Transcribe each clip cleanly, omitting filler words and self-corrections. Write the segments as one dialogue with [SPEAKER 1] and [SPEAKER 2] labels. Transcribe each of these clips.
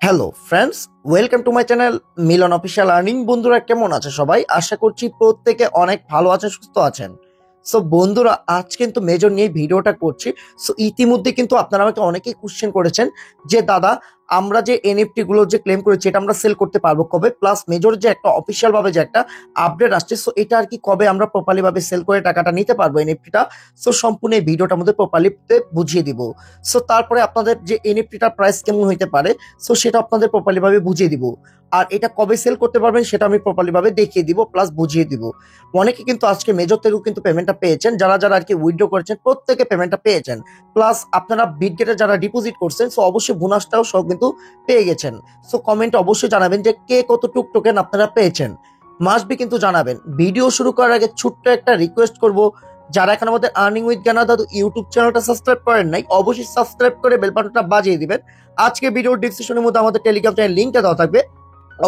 [SPEAKER 1] Hello friends, welcome to my channel Milan official earning. বন্ধুরা কেমন আছে সবাই? আশা করছি প্রত্যেকে অনেক ভালো আছেন, সুস্থ আছেন। সো বন্ধুরা, আজ কিন্তু মেজর নিয়ে ভিডিওটা করছি। সো ইতিমধ্যে কিন্তু আপনারা আমাকে অনেকেই কোশ্চেন করেছেন যে দাদা, আমরা যে এনএফটি গুলো যে ক্লেম করেছি এটা আমরা সেল করতে পারবো কবে, প্লাস মেজর যে একটা অফিসিয়াল ভাবে যে একটা আপডেট আসছে, সো এটা আর কি কবে আমরা প্রপারলি ভাবে সেল করে টাকাটা নিতে পারবো এনএফটিটা। সো সম্পূর্ণ এই ভিডিওটার মধ্যে প্রপারলি বুঝিয়ে দিব। সো তারপরে আপনাদের যে এনএফটিটার প্রাইস কেমন হইতে পারে, সো সেটা আপনাদের প্রপারলি ভাবে বুঝিয়ে দিব। আর এটা কবে সেল করতে পারবেন সেটা আমি প্রপারলি ভাবে দেখিয়ে দিব, প্লাস বুঝিয়ে দিব। অনেকে কিন্তু আজকে মেজর থেকেও কিন্তু পেমেন্টটা পেয়েছেন, যারা যারা আর কি উইথড্র করেছেন প্রত্যেকে পেমেন্টটা পেয়েছেন। প্লাস আপনারা বিটগেটে যারা ডিপোজিট করছেন, সো অবশ্যই বোনাসটাও সব কিন্তু পেয়ে গেছেন। সো কমেন্টে অবশ্যই জানাবেন যে কে কতটুক টোকেন আপনারা পেয়েছেন, মাস্ট বি কিন্তু জানাবেন। ভিডিও শুরু করার আগে ছোট্ট একটা রিকোয়েস্ট করব, যারা এখন আমাদের আর্নিং উইথ জ্ঞানা দাদু ইউটিউব চ্যানেলটা সাবস্ক্রাইব করেন নাই, অবশ্যই সাবস্ক্রাইব করে বেল বাটনটা বাজিয়ে দিবেন। আজকে ভিডিওর ডিসক্রিপশনের মধ্যে আমাদের টেলিগ্রাম চ্যানেল লিঙ্কটা দেওয়া থাকবে,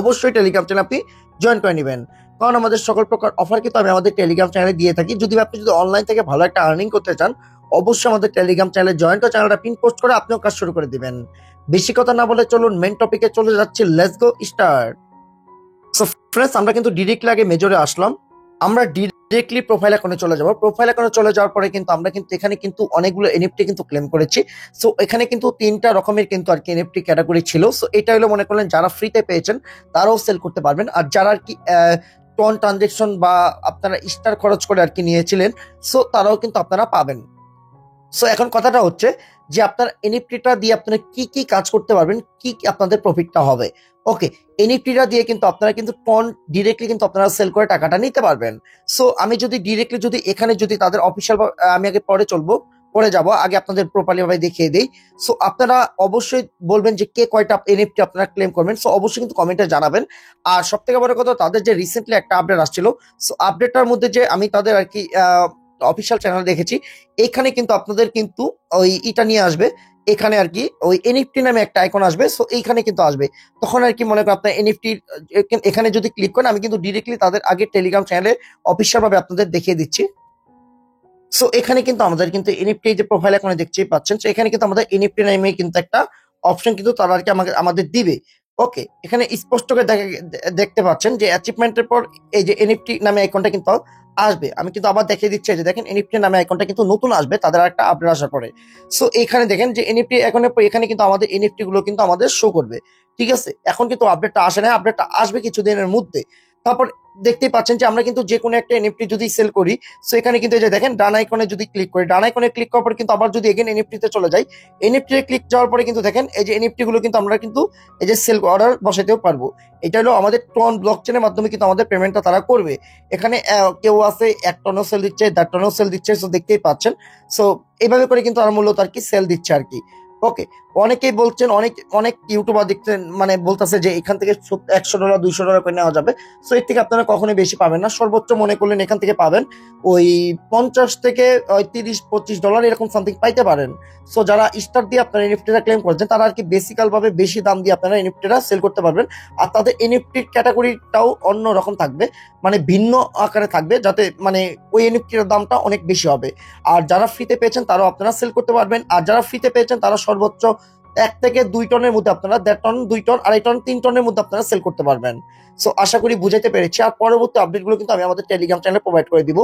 [SPEAKER 1] অবশ্যই টেলিগ্রাম চ্যানেল আপনি জয়েন করে নেবেন। কারণ আমাদের সকল প্রকার অফার কিন্তু আমি আমাদের টেলিগ্রাম চ্যানেলে দিয়ে থাকি। আপনি যদি অনলাইন থেকে ভালো একটা আর্নিং করতে চান, অবশ্যই আমাদের টেলিগ্রাম চ্যানেলে জয়েন করে চ্যানেলটা পিন পোস্ট করে আপনিও কাজ শুরু করে দিবেন। বেশি কথা না বলে চলুন মেন টপিকে চলে যাচ্ছি। Let's go start. So friends, আমরা কিন্তু ডিরেক্টলি আগে মেজরে আসলাম। আমরা ডিরেক্টলি প্রোফাইল অ্যাকাউন্টে চলে যাব। প্রোফাইল অ্যাকাউন্টে চলে যাওয়ার পরে কিন্তু আমরা কিন্তু এখানে কিন্তু অনেকগুলো এনএফটি কিন্তু ক্লেম করেছি। সো এখানে কিন্তু তিনটা রকমের কিন্তু আর কি এনএফটি ক্যাটাগরি ছিল। সো এটা হলো মনে করলেন যারা ফ্রিতে পেয়েছেন তারাও সেল করতে পারবেন, আর যারা আর কি টন ট্রানজেকশন বা আপনারা স্টার খরচ করে আর কি নিয়েছিলেন, সো তারাও কিন্তু আপনারা পাবেন। সো এখন কথাটা হচ্ছে যে আপনার এনএফটিটা দিয়ে আপনারা কি কি কাজ করতে পারবেন, কি কি আপনাদের প্রফিটটা হবে। ওকে, এনএফটিটা দিয়ে কিন্তু আপনারা কিন্তু টন ডিরেক্টলি কিন্তু আপনারা সেল করে টাকাটা নিতে পারবেন। সো আমি যদি ডিরেক্টলি যদি এখানে যদি তাদের অফিসিয়াল, আমি আগে পরে চলবো, পরে যাব, আগে আপনাদের প্রপারলি ভাবে দেখিয়ে দেই। সো আপনারা অবশ্যই বলবেন যে কে কয়টা এনএফটি আপনারা ক্লেম করবেন। সো অবশ্যই কিন্তু কমেন্টে জানাবেন। আর সব থেকে বড় কথা, তাদের যে রিসেন্টলি একটা আপডেট আসছিল, সো আপডেটটার মধ্যে যে আমি তাদের আর কি অফিসিয়াল চ্যানেল দেখেছি, এখানে কিন্তু আপনাদের কিন্তু ওই ইটা নিয়ে আসবে। এখানে আর কি ওই এনএফটি নামে একটা আইকন আসবে। সো এইখানে কিন্তু আসবে, তখন আর কি মনে করেন আপনার এনএফটি এখানে যদি ক্লিক করেন, আমি কিন্তু ডিরেক্টলি তাদের আগে টেলিগ্রাম চ্যানেলে অফিসিয়াল ভাবে আপনাদের দেখিয়ে দিচ্ছি। সো এখানে কিন্তু আমাদের কিন্তু এনএফটি যে প্রোফাইল এখানে দেখতেই পাচ্ছেন, সো এখানে কিন্তু আমাদের এনএফটি নামে কিন্তু একটা অপশন কিন্তু তারা আর কি আমাদের দিবে। ওকে, এখানে স্পষ্ট করে দেখতে পাচ্ছেন যে অ্যাচিভমেন্টের পর এই যে এনএফটি নামে আইকনটা কিন্তু আসবে। আমি কিন্তু আবার দেখিয়ে দিচ্ছি, যে দেখেন এনএফটি নামে আইকনটা কিন্তু নতুন আসবে তাদের একটা আপডেট আসার পরে। সো এখানে দেখেন যে এনএফটি আইকনের পর এখানে কিন্তু আমাদের এনএফটি গুলো কিন্তু আমাদের শো করবে। ঠিক আছে, এখন কিন্তু আপডেটটা আসে না, আপডেটটা আসবে কিছুদিনের মধ্যে। তারপর দেখতেই পাচ্ছেন যে আমরা কিন্তু যে কোনো একটা এনএফটি যদি সেল করি, সো এখানে কিন্তু এই যে দেখেন ডান আইকনে যদি ক্লিক করি, ডান আইকনে ক্লিক করার পর কিন্তু আবার যদি এগেন এনএফটি তে চলে যাই, এনএফটি তে ক্লিক যাওয়ার পরে কিন্তু দেখেন এই যে এনএফটি গুলো কিন্তু আমরা কিন্তু এই যে সেল অর্ডার বসাতেও পারবো। এটা হলো আমাদের টন ব্লকচেনের মাধ্যমে কিন্তু আমাদের পেমেন্টটা তারা করবে। এখানে কেউ আছে 1 টনও সেল দিচ্ছে, 1.5 টনও সেল দিচ্ছে। সো দেখতেই পাচ্ছেন। সো এইভাবে করে কিন্তু আর মূলত আর কি সেল দিচ্ছে আর কি। ওকে, অনেকেই বলছেন, অনেক অনেক ইউটিউবার দেখছেন মানে বলতেছে যে এখান থেকে $100 $200 করে নেওয়া যাবে। সো এর থেকে আপনারা কখনোই বেশি পাবেন না। সর্বোচ্চ মনে করলেন এখান থেকে পাবেন ওই 50 থেকে ওই $30-25 এরকম সামথিং পাইতে পারেন। সো যারা স্টার দিয়ে আপনারা এনএফটিটা ক্লেম করছেন, তারা আর কি বেসিক্যাল ভাবে বেশি দাম দিয়ে আপনারা এনএফটিটা সেল করতে পারবেন। আর তাদের এনএফটির ক্যাটাগরিটাও অন্য রকম থাকবে, মানে ভিন্ন আকারে থাকবে, যাতে মানে ওই এনএফটির দামটা অনেক বেশি হবে। আর যারা ফ্রিতে পেয়েছেন তারাও আপনারা সেল করতে পারবেন। আর যারা ফ্রিতে পেয়েছেন তারা সর্বোচ্চ 1 থেকে 2 টনের মধ্যে আপনারা 1.5 টন, 2 টন, 2.5 টন, 3 টনের মধ্যে আপনারা সেল করতে পারবেন। সো আশা করি বুঝাইতে পেরেছি। আর পরবর্তী আপডেটগুলো কিন্তু আমি আমাদের টেলিগ্রাম চ্যানেলে প্রোভাইড করে দিব।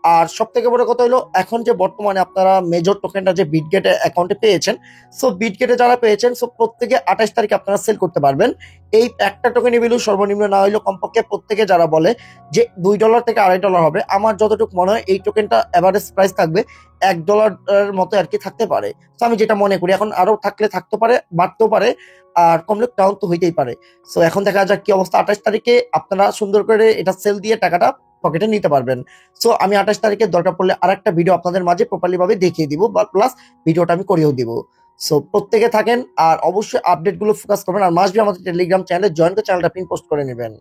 [SPEAKER 1] আর সব থেকে বড় কথা হলো, এখন যে বর্তমানে আপনারা মেজর টোকেনটা যে বিটগেটে অ্যাকাউন্টে পেয়েছেন, সো বিটগেটে যারা পেয়েছেন, সো প্রত্যেকে 28 তারিখে আপনারা সেল করতে পারবেন। এই একটা টোকেনের ভ্যালু সর্বনিম্ন না হইলেও কমপক্ষে প্রত্যেকে যারা বলে যে $2 থেকে $2.5 হবে, আমার যতটুকু মনে হয় এই টোকেনটা এভারেজ প্রাইস থাকবে $1 মতো আর কি থাকতে পারে। তো আমি যেটা মনে করি, এখন আরো থাকতে পারে, বাড়তেও পারে, আর কমলে ডাউন তো হইতেই পারে। সো এখন দেখা যাক কি অবস্থা। 28 তারিখে আপনারা সুন্দর করে এটা সেল দিয়ে টাকাটা পকেটে নিতে পারবেন। সো আমি 28 তারিখে দরকার পড়লে আরেকটা ভিডিও আপনাদের মাঝে প্রপারলি ভাবে দেখিয়ে দিব, বা প্লাস ভিডিওটা আমি করেও দিব। সো প্রত্যেকে থাকেন, আর অবশ্যই আপডেট গুলো ফোকাস করবেন। আর মাস্ট বি আমাদের টেলিগ্রাম চ্যানেলে জয়েন করে চ্যানেলটা পিন পোস্ট করে নেবেন।